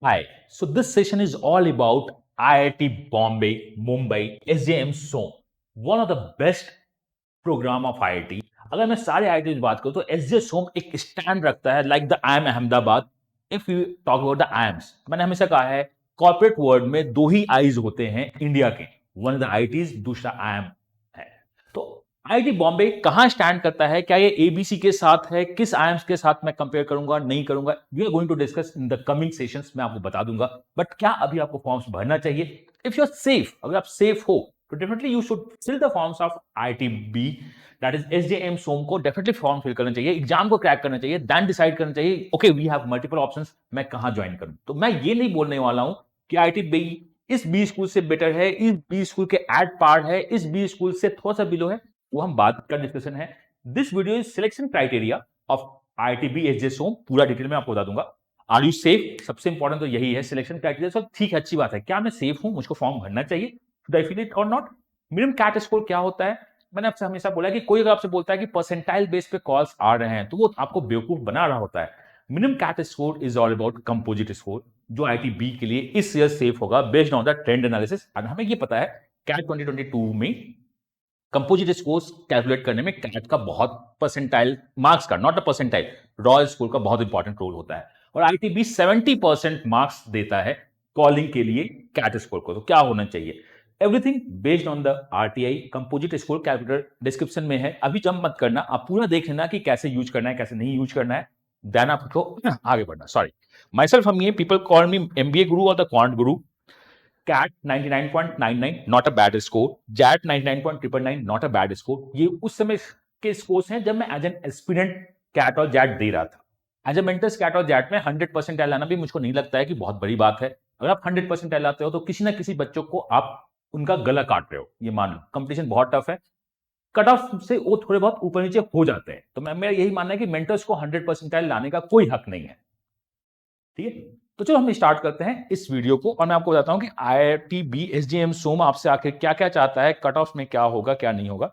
Hi. So this session is all about IIT Bombay, Mumbai, SJM SOM, one of the best program of IIT. अगर मैं सारे IIT की बात करूं तो SJ SOM एक स्टैंड रखता है like the IIM Ahmedabad. If you talk about the IIMs, मैंने हमेशा कहा है कॉर्पोरेट वर्ल्ड में दो ही आईज होते हैं इंडिया के, वन ऑफ द IITs, दूसरा IIM है. तो आईआईटी बॉम्बे कहां स्टैंड करता है, क्या ये एबीसी के साथ है, किस आईएम्स के साथ मैं कंपेयर करूंगा नहीं करूंगा, we are going to discuss in the coming sessions. मैं आपको बता दूंगा. बट क्या अभी आपको फॉर्म्स भरना चाहिए? इफ यू आर सेफ, अगर आप सेफ हो तो definitely you should fill the forms of IIT that is SJM SOM को डेफिनेटली फॉर्म फिल करना चाहिए, एग्जाम को क्रैक करना चाहिए, देन डिसाइड करना चाहिए okay we have multiple options, मैं कहां ज्वाइन करूं. तो मैं ये नहीं बोलने वाला हूं कि आईआईटी बी इस बी स्कूल से बेटर है, इस बी स्कूल के एट पार है, इस बी स्कूल से थोड़ा सा बिलो है. वो हम बात का डिस्कशन है. This video is selection criteria of IIT SJ SOM, पूरा डिटेल में आपको बता दूंगा. आर यू सेफ, सबसे इंपॉर्टेंट तो यही है सिलेक्शन क्राइटेरिया. सब ठीक है, अच्छी बात है, क्या मैं सेफ हूं, मुझको फॉर्म भरना चाहिए, शुड आई फिल इट और नॉट. मिनिमम कैट स्कोर क्या होता है? मैंने आपसे हमेशा बोला कि कोई अगर आपसे बोलता है कि परसेंटाइल बेस पे कॉल्स आ रहे हैं तो वो आपको बेवकूफ बना रहा होता है. Minimum CAT score is all about composite score, जो आईआईटी बी के लिए इस ईयर सेफ होगा based on the trend analysis. और हमें ये पता है कैट 2022 में कंपोजिट स्कोर्स कैलकुलेट करने में कैट का बहुत परसेंटाइल मार्क्स का, not a percentile, raw score का बहुत इंपॉर्टेंट रोल होता है. और आईआईटी 70% मार्क्स देता है कॉलिंग के लिए कैट स्कोर को. तो क्या होना चाहिए? Everything based on the RTI composite score calculator description में है. अभी जंप मत करना, आप पूरा देख लेना कि कैसे यूज करना है, कैसे नहीं यूज करना है, देन आपको आगे बढ़ना. सॉरी, माई सेल्फ, हम ये पीपल कॉल मी एमबीए गुरु और the quant Guru. CAT 99.99 not a bad score, XAT 99.999 not a bad score. ये उस समय के स्कोर्स हैं जब मैं एज एन एस्पिरेंट कैट और जैट दे रहा था. एज ए मेंटर्स कैट और जैट में 100% लाना भी मुझको नहीं लगता है कि बहुत बड़ी बात है. अगर आप 100% लाते हो तो किसी ना किसी बच्चों को आप उनका गला काट रहे हो, ये मान लो. कंपटीशन बहुत टफ है, कट ऑफ से वो थोड़े बहुत ऊपर नीचे हो जाते हैं. तो मेरा यही मानना है कि मेंटर्स को 100% लाने का कोई हक नहीं है. ठीक है, तो चलो हम स्टार्ट करते हैं इस वीडियो को. और मैं आपको बताता हूं कि आईआईटी बी एसजेएम सोम आपसे आखिर क्या क्या चाहता है, कट ऑफ में क्या होगा क्या नहीं होगा.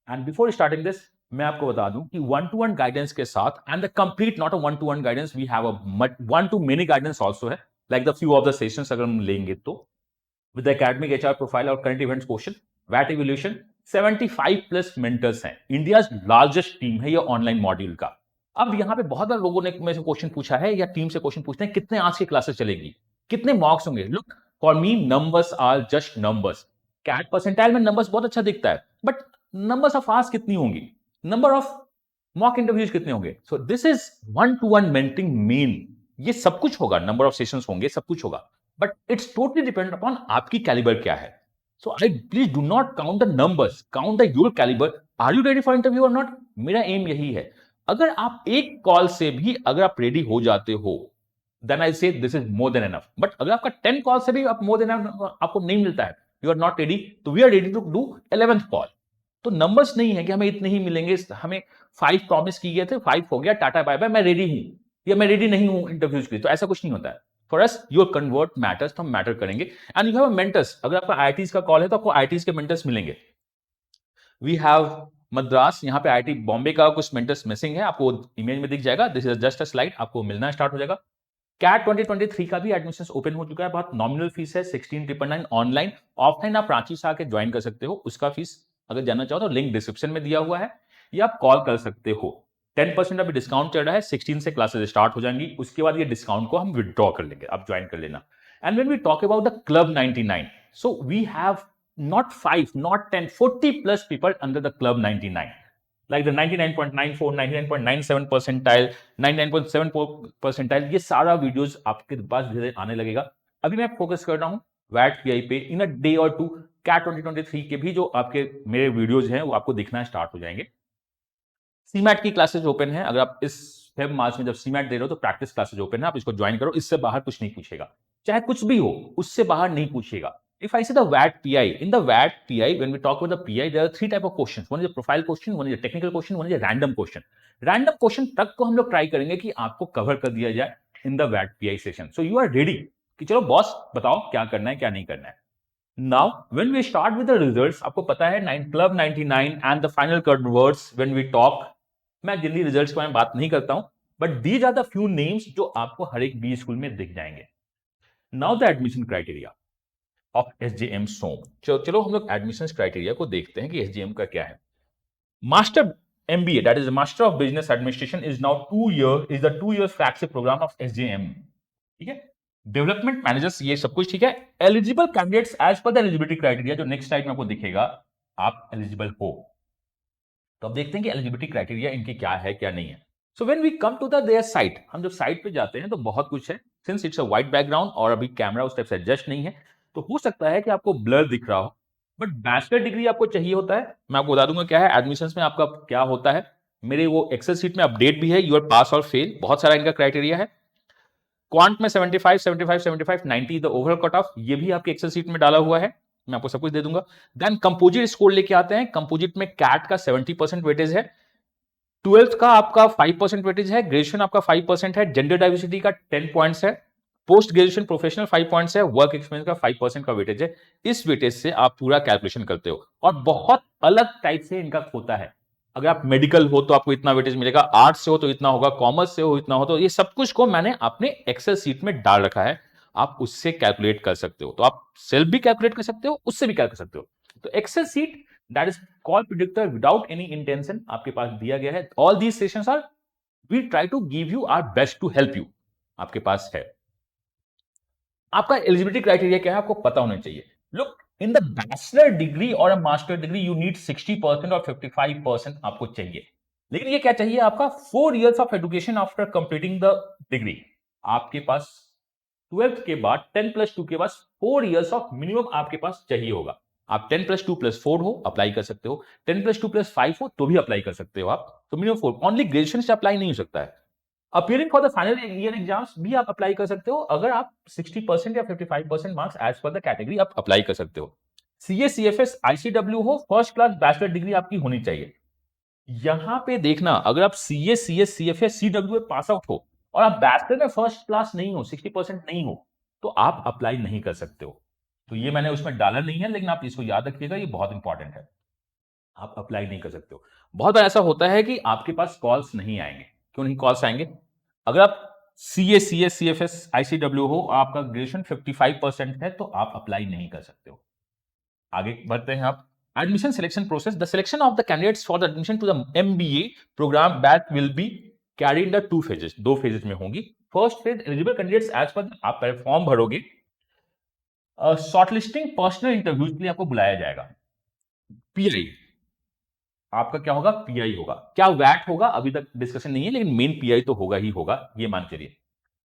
एंड बिफोर स्टार्टिंग दिस, मैं आपको बता दूं कि वन टू वन गाइडेंस के साथ, and the complete not a one to one guidance, we have a one to many guidance also है, like the few of the sessions अगर हम लेंगे तो, विद एकेडमिक एचआर प्रोफाइल और current events question, वैट evolution. 75 plus mentors हैं, India largest team है ये ऑनलाइन मॉड्यूल का. अब यहाँ पे बहुत बार लोगों ने मेरे से क्वेश्चन पूछा है या टीम से क्वेश्चन पूछते हैं कितने आज की क्लासेस चलेगी, कितने मार्क्स होंगे. Look, for me numbers are just numbers. CAT percentile में नंबर्स बहुत अच्छा दिखता है, बट नंबर्स ऑफ आवर्स कितनी होंगी, नंबर ऑफ मॉक इंटरव्यूज कितने होंगे. So this is one to one mentoring main. ये सब कुछ होगा, नंबर ऑफ सेशंस होंगे, सब कुछ होगा, but it's totally depend upon आपकी कैलिबर क्या है. So I please do not count the numbers, count the your calibre. Are you ready for interview और नॉट? मेरा एम यही है. अगर आप एक कॉल से भी अगर आप रेडी हो जाते हो, देन आई से this is more than enough. But अगर आपका 10 कॉल से भी आप मोर देन एनफ आपको नहीं मिलता है, यू आर नॉट रेडी, तो we are ready to do 11th call. तो नंबर्स नहीं है कि हमें इतने ही मिलेंगे, हमें 5 प्रॉमिस किए थे, 5 हो गया, टाटा बाय बाय, मैं रेडी हूं या मैं रेडी नहीं हूं इंटरव्यूज के लिए. तो ऐसा कुछ नहीं होता है. For us your convert matters, तो हम मैटर करेंगे. एंड यू हैव मेंटर्स, अगर आपका आईआईटीज का कॉल है तो आपको आईआईटीज के मेंटर्स मिलेंगे. वी हैव मद्रास, यहाँ पे आईआईटी बॉम्बे का कुछ मेंटर्स मिसिंग है, आपको इमेज में दिख जाएगा. This is just a slide, आपको मिलना स्टार्ट हो जाएगा. कैट 2023 का भी एडमिशन ओपन हो चुका है. बहुत नॉमिनल फीस है 16,999 ऑनलाइन. ऑफलाइन आप रांची से आके ज्वाइन कर सकते हो, उसका फीस अगर जानना चाहो तो लिंक डिस्क्रिप्शन में दिया हुआ है, या आप कॉल कर सकते हो. 10% अभी डिस्काउंट चल रहा है, 16 से क्लासेस स्टार्ट हो जाएंगी, उसके बाद ये डिस्काउंट को हम विदड्रॉ कर लेंगे, आप ज्वाइन कर लेना. And when we talk about the club 99, so we have not 5, not 10, 40 plus people under the club 99, like the 99.94, 99.97 percentile, 99.7 percentile. ये सारा वीडियोस आपके पास धीरे आने लगेगा. अभी मैं फोकस कर रहा हूं वैट पीआई पे. इन अ डे और टू कैट 2023 के भी जो आपके मेरे वीडियोस हैं वो आपको दिखना स्टार्ट हो जाएंगे. सीमैट की क्लासेस ओपन है, अगर आप इस फेब मार्च में जब सीमैट दे रहे हो तो प्रैक्टिस क्लासेस ओपन है, आप इसको ज्वाइन करो. इससे बाहर कुछ नहीं पूछेगा, चाहे कुछ भी हो, उससे बाहर नहीं पूछेगा. If I say the WAT PI, in the WAT PI, when we talk about the PI, there are 3 type of questions. One is a profile question, one is a technical question, one is a random question. Random question तक को हम लोग try करेंगे कि आपको cover कर दिया जाए in the WAT PI session. So you are ready कि चलो बॉस बताओ क्या करना है क्या नहीं करना है. Now, when we start with the results, आपको पता है Club 99 and the final converts when we talk, मैं जल्दी रिजल्ट्स के बारे में बात नहीं करता हूं, but these are the few names जो आपको हर एक बी स्कूल में दिख जाएंगे. Now the admission criteria of SJM SOM. चलो हम लोग एडमिशन क्राइटेरिया को देखते हैं कि एसजेएम का क्या है। Master MBA, that is Master of Business Administration, is now 2 year, is the 2 years flagship program of SJM. ठीक है, डेवलपमेंट मैनेजर्स, ये सब कुछ ठीक है। Eligible candidates as per the eligibility criteria, जो नेक्स्ट स्लाइड में आपको दिखेगा, आप एलिजिबल हो। तो अब देखते हैं कि एलिजिबिलिटी क्राइटेरिया इनके क्या है क्या नहीं है। So when we come to the their site, हम जब साइट पे जाते हैं तो बहुत कुछ है। Since it's a white background और अभी कैमरा उस टाइप से एडजस्ट नहीं है, तो हो सकता है कि आपको ब्लर दिख रहा हो, बट बैचलर डिग्री आपको चाहिए होता है। मैं आपको बता दूंगा क्या है एडमिशंस में आपका क्या होता है। मेरे वो एक्सेल सीट में अपडेट भी है, यूर पास और फेल, बहुत सारा इनका क्राइटेरिया है। क्वांट में 75 75 75 90 द ओवरऑल कट ऑफ, ये भी आपके एक्सेल सीट में डाला हुआ है, मैं आपको सब कुछ दे दूंगा। देन कंपोजिट स्कोर लेके आते हैं। कंपोजिट में कैट का 70% वेटेज है, 12th का आपका 5% वेटेज है, ग्रेजुएशन आपका 5% है, जेंडर डाइवर्सिटी का 10 पॉइंट्स है, पोस्ट ग्रेजुएशन प्रोफेशनल 5 पॉइंट्स है, वर्क एक्सपीरियंस का 5% का वेटेज है। इस वेटेज से आप पूरा कैलकुलेशन करते हो, और बहुत अलग टाइप से इनका होता है। अगर आप मेडिकल हो तो आपको इतना वेटेज मिलेगा, आर्ट्स से हो तो इतना होगा, कॉमर्स से हो इतना हो, तो ये सब कुछ को मैंने अपने एक्सेल सीट में डाल रखा है, आप उससे कैलकुलेट कर सकते हो। तो आप सेल्फ भी कैलकुलेट कर सकते हो, उससे भी कैलकुलेट कर सकते हो। तो excel sheet that is call predictor without any intention आपके पास दिया गया है। All these sessions are, we try to give you our best to help you, आपके पास है। आपका एलिजिबिलिटी क्राइटेरिया क्या है आपको पता होना चाहिए। Look, in the bachelor degree और a master degree you need 60% और 55% आपको चाहिए। लेकिन ये क्या चाहिए आपका 4 years of education after completing the degree. आपके पास 12th के बाद 10+2 के बाद 4 years ऑफ मिनिमम आपके पास चाहिए होगा। आप 10+2+4 हो अप्लाई कर सकते हो, 10+2+5 हो तो भी अप्लाई कर सकते हो आप। तो मिनिमम 4, ओनली ग्रेजुएशन से अप्लाई नहीं हो सकता है। Appearing for the final year exams भी आप अप्लाई कर सकते हो, अगर आप 60% या 55% marks as per the category आप अप्लाई कर सकते हो। सीए सीएफएस आईसीडब्ल्यू हो, फर्स्ट क्लास बैचलर डिग्री आपकी होनी चाहिए। यहां पे देखना, अगर आप CA CS CFS CW pass out हो और आप बैचलर में फर्स्ट क्लास नहीं हो, 60% नहीं हो, तो आप अप्लाई नहीं कर सकते हो। तो ये मैंने उसमें डाला नहीं है, लेकिन आप इसको याद रखिएगा, ये बहुत इंपॉर्टेंट है। आप अप्लाई नहीं कर सकते हो। बहुत बार ऐसा होता है कि आपके पास कॉल्स नहीं आएंगे। क्यों नहीं कॉल्स आएंगे? अगर आप सीए सीएस सीएफएस आईसीडब्ल्यू हो, आपका ग्रेजुएशन 55% है, तो आप अप्लाई नहीं कर सकते हो। आगे बढ़ते हैं आप। Admission selection process, the selection of the candidates for the admission to the MBA program batch will be carry in the 2 phases, 2 phases में होंगी। First phase, eligible candidates as per आप फॉर्म भरोगे, शॉर्टलिस्टिंग पर्सनल इंटरव्यूज के लिए आपको बुलाया जाएगा। Pi आपका क्या होगा? पीआई होगा। क्या वैट होगा अभी तक डिस्कशन नहीं है, लेकिन मेन पीआई तो होगा ही होगा, ये मान चलिए।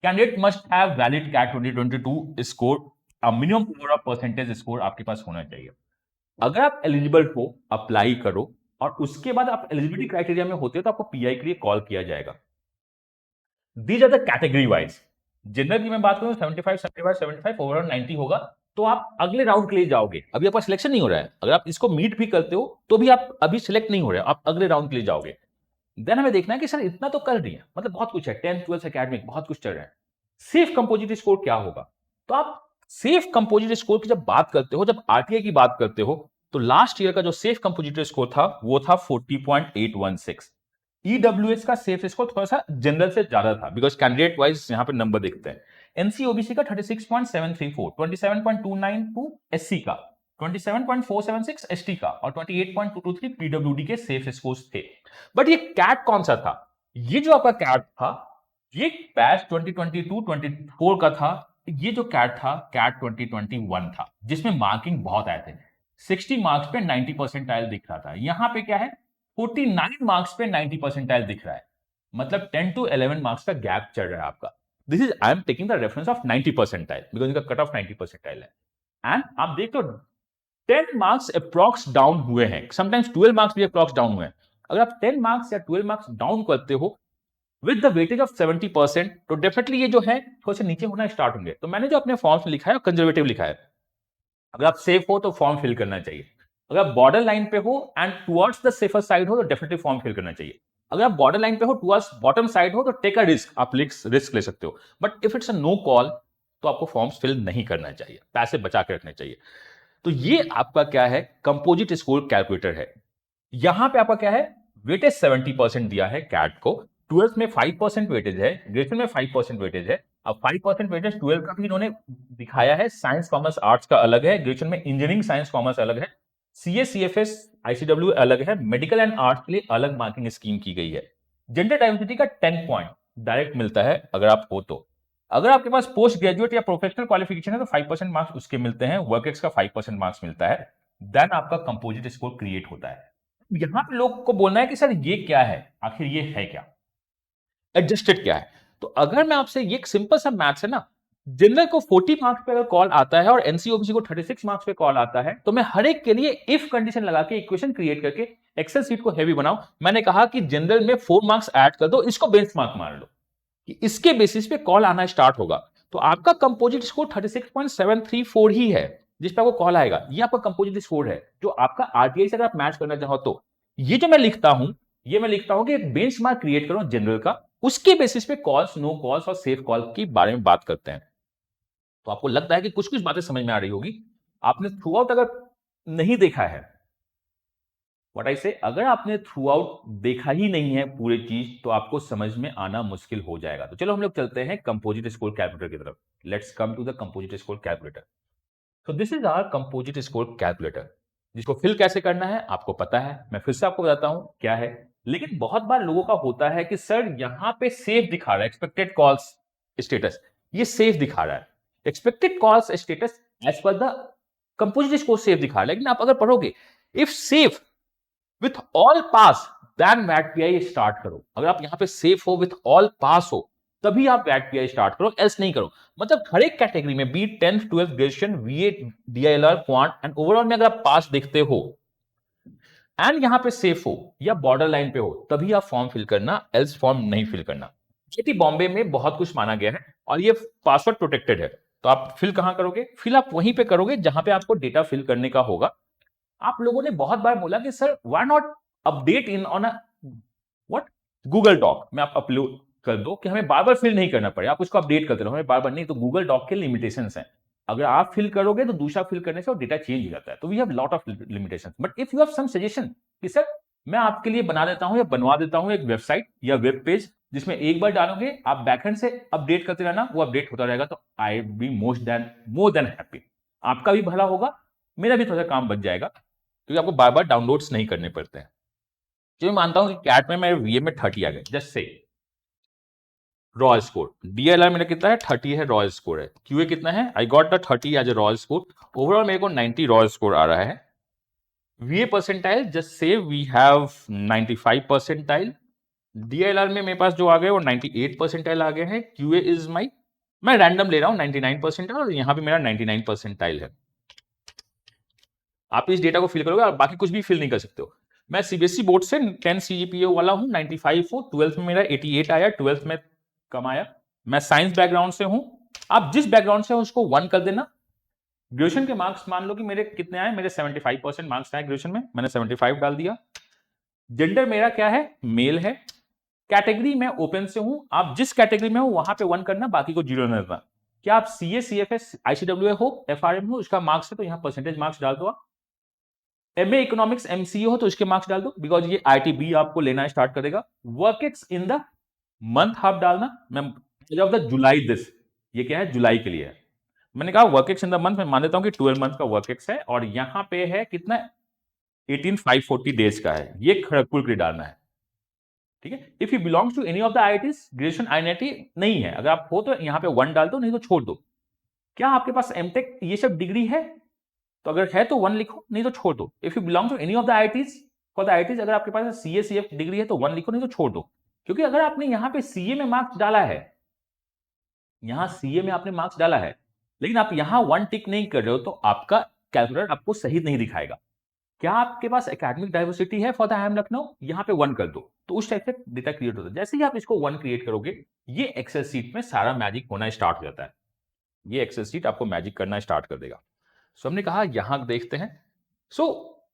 Candidate must have valid CAT 2022 score, minimum overall percentage score आपके पास होना चाहिए। अगर आप एलिजिबल हो अप्लाई करो, और उसके बाद आप एलिजिबिलिटी क्राइटेरिया में होते हो तो आपको पीआई के लिए कॉल किया जाएगा। These are the category wise. General की मैं बात करूं 75 75 75 ओवरऑल 90 होगा, तो आप अगले राउंड के लिए जाओगे। अभी आपका सिलेक्शन नहीं हो रहा है, अगर आप इसको मीट भी करते हो तो भी आप अभी सिलेक्ट नहीं हो रहे, आप अगले राउंड के लिए जाओगे। देन हमें देखना है कि सर इतना तो कर रही है, मतलब बहुत कुछ है, 10th 12th एकेडमिक बहुत कुछ चल रहा है। सेफ कंपोजिट स्कोर क्या होगा? तो आप सेफ कंपोजिट स्कोर की जब बात करते हो, जब आरटीआई की बात करते हो, तो लास्ट ईयर का जो सेफ कंपोजिट स्कोर था वो था 40.816। ईडब्ल्यूएस का सेफ स्कोर थोड़ा सा जनरल से ज्यादा था, बिकॉज कैंडिडेट वाइज यहां पे नंबर देखते हैं। एनसीओबीसी का 36.734, 27.292 एससी का, 27.476 एसटी का, और 28.223 पीडब्ल्यूडी के सेफ स्कोर्स थे। बट ये कैट कौन सा था? ये जो आपका कैट था, ये बैच 2022-24 का था। ये जो कैट था, कैट 2021 था, जिसमें मार्किंग बहुत आए थे। 60 मार्क्स पे 90 परसेंटाइल दिख रहा था। यहां पे क्या है, 49 मार्क्स पे 90 परसेंटाइल दिख रहा है, मतलब 10 to 11 मार्क्स का गैप चल रहा है आपका। This is, I am taking the reference of 90 percentile, because इनका कट ऑफ 90 परसेंटाइल है। एंड आप देख लो 10 मार्क्स अप्रॉक्स डाउन हुए हैं, समटाइम्स 12 मार्क्स भी अप्रॉक्स डाउन हुए हैं। अगर आप 10 मार्क्स या 12 मार्क्स डाउन करते हो विद द वेटेज ऑफ 70%, तो डेफिनेटली ये जो है थोड़े से नीचे होना स्टार्ट होंगे। तो मैंने जो अपने फॉर्म में लिखा है कंजर्वेटिव लिखा है। अगर आप सेफ हो तो फॉर्म फिल करना चाहिए, अगर आप बॉर्डर लाइन पे हो and towards the safer side हो तो डेफिनेटली फॉर्म फिल करना चाहिए। अगर आप बॉर्डर लाइन पे हो टुवर्ड्स बॉटम साइड हो तो टेक अ रिस्क, आप रिस्क ले सकते हो। But if it's a no call तो आपको फॉर्म्स फिल नहीं करना चाहिए, पैसे बचा के रखने चाहिए। तो ये आपका क्या है, कंपोजिट स्कोर कैलकुलेटर है। यहां पे आपका क्या है, वेटेज 70% दिया है कैट को, 12th में 5% वेटेज है, ग्रेजुएशन में 5% वेटेज है, अब 5% वेटेज 12 का भी इन्होंने दिखाया है, साइंस कॉमर्स आर्ट्स का अलग है, ग्रेजुएशन में इंजीनियरिंग साइंस कॉमर्स अलग है, सीए सीएफएस आईसीडब्ल्यू अलग है, मेडिकल एंड आर्ट्स के लिए अलग मार्किंग स्कीम की गई है। जेंडर डाइवर्सिटी का 10 पॉइंट डायरेक्ट मिलता है अगर आप हो तो। अगर आपके पास पोस्ट ग्रेजुएट या प्रोफेशनल क्वालिफिकेशन है तो 5% मार्क्स उसके मिलते हैं, वर्क एक्स का 5% मार्क्स मिलता है, देन आपका कंपोजिट स्कोर क्रिएट होता है। यहां पे लोग को बोलना है कि सर ये क्या है, आखिर ये है क्या, एडजस्टेड क्या है। तो अगर मैं आपसे, ये एक सिंपल सा मैथ्स है ना, जनरल को 40 मार्क्स पे अगर कॉल आता है और एनसीओबीसी को 36 मार्क्स पे कॉल आता है, तो मैं हर एक के लिए इफ कंडीशन लगा के इक्वेशन क्रिएट करके एक्सेल सीट को हैवी बनाओ। मैंने कहा कि जनरल में 4 मार्क्स ऐड कर दो, इसको बेंचमार्क मान लो कि इसके बेसिस पे कॉल आना स्टार्ट होगा। तो आपका कंपोजिट स्कोर 36.734 ही है जिस पे आपको कॉल आएगा। ये आपका कंपोजिट स्कोर है जो आपका आरटीआई से अगर आप मैच करना चाहो तो। ये जो मैं लिखता हूं, ये मैं लिखता हूं कि एक बेंचमार्क क्रिएट करो जनरल का, उसके बेसिस पे कॉल्स, नो कॉल्स और सेफ कॉल के बारे में बात करते हैं। तो आपको लगता है कि कुछ कुछ बातें समझ में आ रही होगी। आपने थ्रू आउट अगर नहीं देखा है, व्हाट आई से, अगर आपने थ्रू आउट देखा ही नहीं है पूरी चीज, तो आपको समझ में आना मुश्किल हो जाएगा। तो चलो हम लोग चलते हैं कंपोजिट स्कोर कैलकुलेटर की तरफ। Let's come to the composite score calculator. तो this is our composite score calculator, जिसको फिल कैसे करना है आपको पता है, मैं फिर से आपको बताता हूं क्या है। लेकिन बहुत बार लोगों का होता है कि सर यहां पे सेफ दिखा रहा है, एक्सपेक्टेड कॉल्स स्टेटस, ये सेफ दिखा रहा है, expected calls status as per the composite score safe दिखा रहा है। लेकिन आप अगर पढ़ोगे if safe with all pass then वैट पीआई स्टार्ट करो। अगर आप यहां पे सेफ हो, विथ ऑल पास हो, तभी आप वैट पीआई स्टार्ट करो, एल्स नहीं करो। मतलब हर एक कैटेगरी में, be 10th 12th graduation, VA, DILR, quant and overall में अगर आप पास देखते हो एंड यहां पे सेफ हो या बॉर्डर लाइन पे हो, तभी आप फॉर्म फिल करना, एल्स फॉर्म नहीं फिल करना। आईआईटी बॉम्बे में बहुत कुछ माना गया है और ये पासवर्ड प्रोटेक्टेड है। तो आप फिल कहां करोगे? फिल आप वहीं पे करोगे जहां पे आपको डेटा फिल करने का होगा। आप लोगों ने बहुत बार बोला कि sir why not update in on a what Google doc में आप अपलोड कर दो कि हमें बार बार फिल नहीं करना पड़े, आप उसको अपडेट करते रहो, हमें बार बार नहीं। तो गूगल डॉक के लिमिटेशंस हैं, अगर आप फिल करोगे तो दूसरा फिल करने से वो डेटा चेंज हो जाता है। तो we have lot of limitations, but if you have some suggestion कि सर मैं आपके लिए बना देता हूं या बनवा देता हूं एक वेबसाइट या वेब पेज जिसमें एक बार डालोगे आप बैकएंड से अपडेट करते रहना, वो अपडेट होता रहेगा, तो आई बी मोर देन हैप्पी। आपका भी भला होगा, मेरा भी थोड़ा काम बच जाएगा, क्योंकि आपको बार बार डाउनलोड्स नहीं करने पड़ते हैं। जो मैं मानता हूं कि कैट में मेरे वीए में 30 आ गए, just say raw score, DLR मेरा कितना है 30 है, रॉ स्कोर है, क्यूए कितना है, I got the 30 as a raw score, overall मेरे को 90 रॉ स्कोर आ रहा है। VA percentile, just say we have 95 percentile, DLR में मेरे पास जो आ गए वो 98 परसेंटाइल आ गए हैं, क्यूए इज माई, मैं रैंडम ले रहा हूं 99 परसेंटाइल, और यहां पे मेरा 99 परसेंटाइल है। आप इस डेटा को फिल करोगे और बाकी कुछ भी फिल नहीं कर सकते हो। मैं सीबीएसई बोर्ड से 10 सीजीपीए वाला हूं, 95 हूं, 12th में मेरा 88 आया, 12th में कम आया। मैं साइंस बैकग्राउंड से हूं, आप जिस बैकग्राउंड से हो उसको 1 कर देना। ग्रेजुएशन के मार्क्स मान लो कि मेरे कितने आए, मेरे 75% मार्क्स आए ग्रेजुएशन में, मैंने 75 डाल दिया। जेंडर मेरा क्या है, मेल है। कैटेगरी में ओपन से हूं, आप जिस कैटेगरी में हो वहां पे 1 करना, बाकी को 0 रहना। क्या आप सीए सीएफएस आईसीडब्ल्यू हो, एफआरएम हो, उसका मार्क्स है तो यहां परसेंटेज मार्क्स डाल दो। आप एमए इकोनॉमिक्स एमसीए हो तो उसके मार्क्स डाल दो, बिकॉज ये आईटीबी आपको लेना स्टार्ट करेगा। Work ex in the month आप डालना, मैं ऑफ द जुलाई दिस, ये क्या है, जुलाई के लिए है। मैंने कहा work ex in the month, मैं मान लेता हूं कि 12 मंथ का वर्क एक्स है, और यहां पे है कितना, 18540 डेज का है, ये खड़गपुर के लिए डालना है। ठीक है, if you belongs to any of the IITs, graduation IIT नहीं है, अगर आप हो तो यहां पे 1 डाल दो, नहीं तो छोड़ दो। क्या आपके पास एमटेक ये सब डिग्री है? तो अगर है तो 1 लिखो, नहीं तो छोड़ दो। If you belong to any of the IITs, for the IITs अगर आपके पास सीए सीएफ डिग्री है तो 1 लिखो, नहीं तो छोड़ दो। क्योंकि अगर आपने यहां पे सीए में मार्क्स डाला है, यहां सीए में आपने मार्क्स डाला है, लेकिन आप यहां 1 टिक नहीं कर रहे हो, तो आपका कैलकुलेटर आपको सही नहीं दिखाएगा। क्या आपके पास एकेडमिक डाइवर्सिटी है फॉर द आईएम लखनऊ, यहां पे 1 कर दो, तो उस टाइप से डेटा क्रिएट होता है। जैसे ही आप इसको 1 क्रिएट करोगे, ये एक्सेल शीट में सारा मैजिक होना स्टार्ट हो जाता है। ये एक्सेल शीट आपको मैजिक करना स्टार्ट कर देगा। सो हमने कहा यहां देखते हैं। सो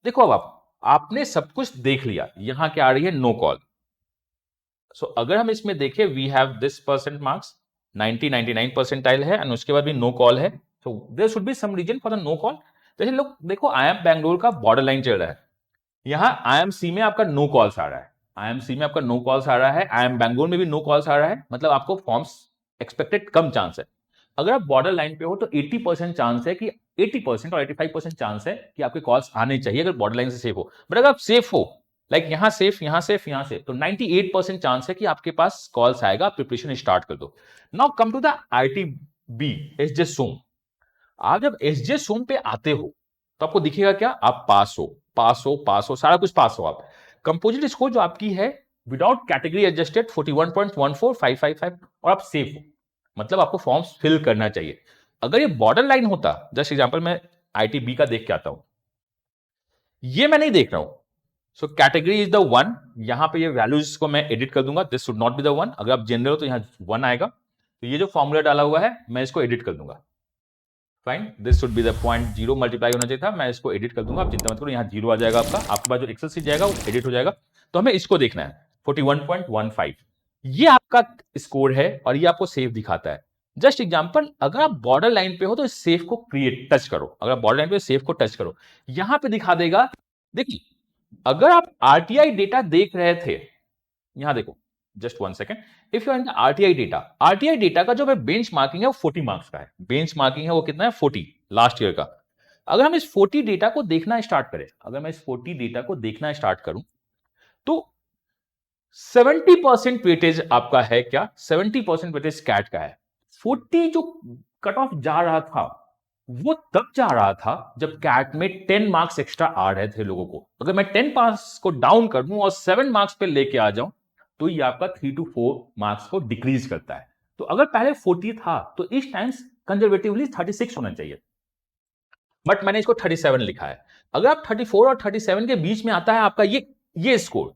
देखो, अब आपने सब कुछ देख लिया, यहां क्या आ रही है, नो कॉल। सो अगर हम इसमें देखें, we have this percent marks 99 percentile है, एंड उसके बाद भी नो कॉल है। So there should be some reason for the no call. जैसे लोग देखो, आईएम बैंगलोर का बॉर्डर लाइन चल रहा है, यहां आईएमसी में आपका नो कॉल्स आ रहा है, आईएमसी में आपका नो कॉल्स आ रहा है, आईएम बैंगलोर में भी नो कॉल्स आ रहा है, मतलब आपको फॉर्म्स एक्सपेक्टेड कम चांस है। अगर आप बॉर्डर लाइन पे हो तो 80% चांस है कि 80% और 85% चांस है कि आपके कॉल्स आने चाहिए अगर बॉर्डर लाइन से सेफ हो। बट अगर आप सेफ हो, लाइक यहां सेफ, यहां सेफ, यहां सेफ, तो 98% चांस है कि आपके पास कॉल्स आएगा, आप प्रिपरेशन स्टार्ट कर दो। Now come to the IIT-B SJ SOM. आप जब एसजे सोम पे आते हो तो आपको दिखेगा क्या, आप पास हो, पास हो, पास हो, सारा कुछ पास हो। आप कंपोजिट स्कोर जो आपकी है विदाउट कैटेगरी एडजस्टेड 41.14555 और आप सेफ हो, मतलब आपको फॉर्म्स फिल करना चाहिए। अगर ये बॉर्डर लाइन होता, जस्ट एग्जांपल मैं IIT-B का देख के आता हूं, ये मैं नहीं देख रहा हूं। सो कैटेगरी इज द 1, यहां पे ये वैल्यूज को मैं एडिट कर दूंगा, this should not be the 1। अगर आप जनरल हो तो यहां 1 आएगा, तो ये जो फॉर्मूला डाला हुआ है मैं इसको एडिट कर दूंगा। Fine, this should be the 0.0 multiply होना चाहिए था, मैं इसको एडिट कर दूंगा, आप चिंता मत करो, यहाँ 0 आ जाएगा आपका, आपके पास जो एक्सेल सीट जाएगा वो एडिट हो जाएगा। तो हमें इसको देखना है 41.15, ये आपका स्कोर है और ये आपको सेफ दिखाता है। जस्ट एग्जांपल, अगर आप बॉर्डर लाइन पे हो तो सेफ को क्रिएट टच करो, अगर आप बॉर्डर लाइन पे सेफ को टच करो, यहां पे दिखा देगा। देखिए, अगर आप आरटीआई डेटा देख रहे थे, यहां देखो, just 1 second, if you are in the RTI data का जो बेंच मार्किंग है वो 40 मार्क्स का है। बेंच मार्किंग है वो कितना है, 40 लास्ट ईयर का। अगर हम इस 40 डेटा को देखना स्टार्ट करें, अगर मैं इस 40 डेटा को देखना स्टार्ट करूं तो 70% वेटेज आपका है क्या, 70% वेटेज कैट का है। 40 जो कट ऑफ जा रहा था वो तब जा रहा था जब कैट में 10 मार्क्स एक्स्ट्रा आ रहे थे लोगों को। अगर मैं 10 मार्क्स को डाउन कर दूं और 7 मार्क्स पे लेके आ जाऊं तो ये आपका 3 to 4 मार्क्स को डिक्रीज करता है। तो अगर पहले 40 था तो इस टाइम कंजर्वेटिवली 36 होना चाहिए, बट मैंने इसको 37 लिखा है। अगर आप 34 और 37 के बीच में आता है आपका ये score,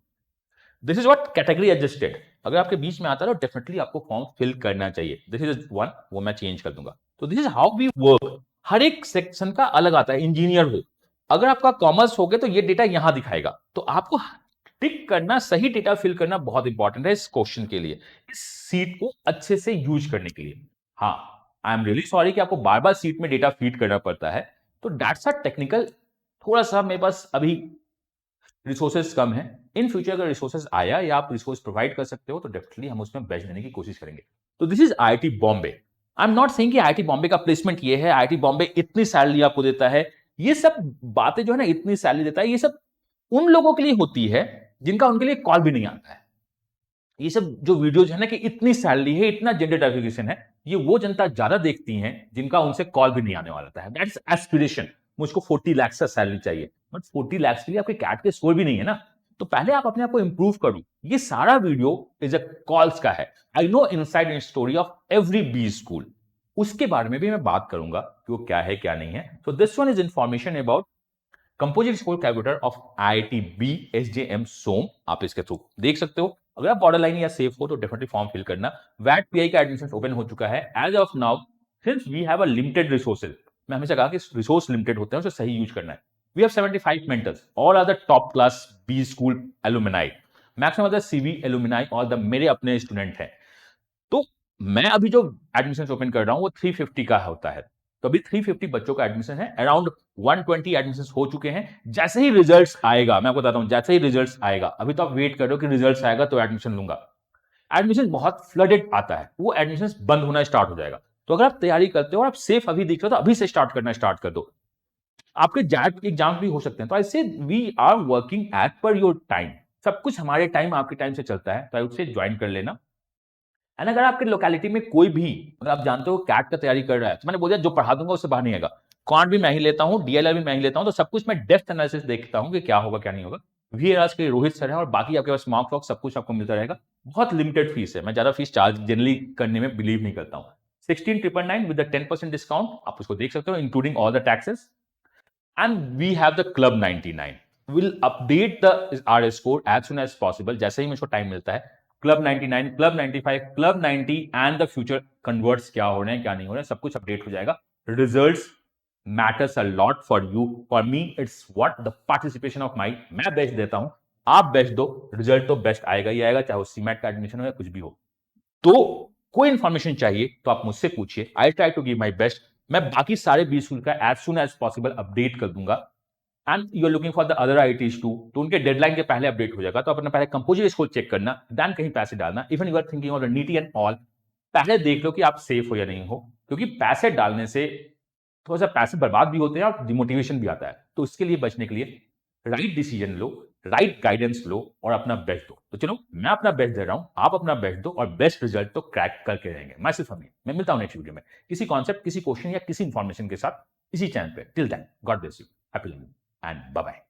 this is what category adjusted, अगर आपके बीच में आता है तो डेफिनेटली आपको फॉर्म फिल करना चाहिए। दिस इज 1, वो मैं चेंज कर दूंगा। तो this is how we work. हर एक सेक्शन का अलग आता है। इंजीनियर हो, अगर आपका कॉमर्स हो गया तो ये डेटा यहां दिखाएगा, तो आपको टिक करना, सही डेटा फिल करना बहुत इंपॉर्टेंट है इस क्वेश्चन के लिए, इस सीट को अच्छे से यूज करने के लिए। हाँ, आई एम रियली सॉरी कि आपको बार बार सीट में डेटा फीड करना पड़ता है, तो दैट्स अ टेक्निकल, थोड़ा सा मेरे पास अभी रिसोर्सेज कम है। इन फ्यूचर अगर रिसोर्सेज आया या आप रिसोर्स प्रोवाइड कर सकते हो तो डेफिनेटली हम उसमें बेस्ट देने की कोशिश करेंगे। तो this is IIT Bombay. I am not saying कि IIT बॉम्बे का प्लेसमेंट ये है, IIT बॉम्बे इतनी सैलरी आपको देता है, ये सब बातें जो है ना, इतनी सैलरी देता है, ये सब उन लोगों के लिए होती है जिनका उनके लिए कॉल भी नहीं आता है। ये सब जो वीडियोज है ना कि इतनी सैलरी है, इतना जेंडर डाइवर्सिफिकेशन है, ये वो जनता ज्यादा देखती है जिनका उनसे कॉल भी नहीं आने वाला है। That's aspiration. मुझको 40 लाख का सैलरी चाहिए, बट 40 लाख के लिए आपके कैट के स्कोर भी नहीं है ना, तो पहले आप अपने आप को इंप्रूव करो। ये सारा वीडियो इज अ कॉल्स का है। I know inside in story of every B school, उसके बारे में भी मैं बात करूंगा कि वो क्या है क्या नहीं है। So this one is information about composite score calculator of IIT-B SJM सोम। आप इसके थ्रू देख सकते हो। अगर आप बॉर्डर लाइन या सेफ हो तो डेफिनेटली फॉर्म फिल करना। वैट PI का एडमिशन ओपन हो चुका है as of now. Since we have a limited resources, मैं हमेशा कहा कि रिसोर्स लिमिटेड होते हैं, उसे सही यूज करना है। We have 75 mentors, all are the top class B school alumni, maximum the CV alumni, और द मेरे अपने स्टूडेंट हैं। तो मैं अभी जो एडमिशन ओपन कर रहा हूं वो 350 का होता है, तो अभी 350 बच्चों का एडमिशन है। अराउंड 120 एडमिशन हो चुके हैं। जैसे ही रिजल्ट्स आएगा, मैं आपको बताता हूं, जैसे ही रिजल्ट्स आएगा, अभी तो आप वेट कर रहे हो कि रिजल्ट्स आएगा तो एडमिशन लूंगा। एडमिशन बहुत फ्लडेड आता है, वो एडमिशन बंद होना स्टार्ट हो जाएगा। तो अगर आप तैयारी करते हो और आप सेफ अभी दिख रहे हो तो अभी से स्टार्ट करना स्टार्ट कर दो। आपके जैट एग्जाम भी हो सकते हैं, तो I say we are working as per your time. सब कुछ हमारे टाइम आपके टाइम से चलता है, तो आई उससे ज्वाइन कर लेना। एंड अगर आपके लोकेलिटी में कोई भी, अगर आप जानते हो कैट का तैयारी कर रहा है, तो मैंने बोला जो पढ़ा दूंगा उससे बाहर नहीं आएगा। क्वांट भी मैं ही लेता हूं, DLR भी मैं ही लेता हूं, तो सब कुछ मैं डेप्थ एनालिसिस देखता हूं कि क्या होगा क्या नहीं होगा। VARs के रोहित सर है और बाकी आपके पास मार्क्स वॉक सब कुछ आपको मिलता रहेगा। बहुत लिमिटेड फीस है, मैं ज्यादा फीस चार्ज जनरली करने में बिलीव नहीं करता हूँ। 16,999 विद 10% डिस्काउंट, आप उसको देख सकते हो including all the taxes. And we have the club 99, will update the R score as soon as possible, जैसे ही मुझको टाइम मिलता है। Club 99, club 95, club 90 and the future converts क्या हो रहे हैं क्या नहीं हो रहे हैं सब कुछ अपडेट हो जाएगा। Results matters a lot for you, for me it's what the participation of my. मैं बेस्ट देता हूं, आप बेस्ट दो, रिजल्ट तो बेस्ट आएगा ही आएगा, चाहे वो सीमेट का एडमिशन हो या कुछ भी हो। तो कोई इंफॉर्मेशन चाहिए तो आप मुझसे पूछिए, I try to give my best. मैं बाकी सारे 20 स्कूल का as soon as possible update कर दूंगा। And you are looking for the other IITs too, तो उनके डेडलाइन के पहले अपडेट हो जाएगा। तो अपना पहले कंपोजिट स्कोर चेक करना, देन कहीं पैसे डालना। Even you are thinking of NITIE and all, पहले देख लो कि आप सेफ हो या नहीं हो, क्योंकि पैसे डालने से थोड़ा सा पैसे बर्बाद भी होते हैं और डिमोटिवेशन भी आता है। तो इसके लिए बचने के लिए राइट डिसीजन लो, राइट गाइडेंस लो और अपना बेस्ट दो। तो चलो, मैं अपना बेस्ट दे रहा हूं, आप अपना बेस्ट दो और बेस्ट रिजल्ट तो क्रैक करके रहेंगे। मैं सिर्फ हमें मैं मिलता हूं नेक्स्ट वीडियो में किसी कॉन्सेप्ट, किसी क्वेश्चन या किसी इंफॉर्मेशन के साथ इसी चैनल पे। Till then, God bless you, happy learning and bye bye.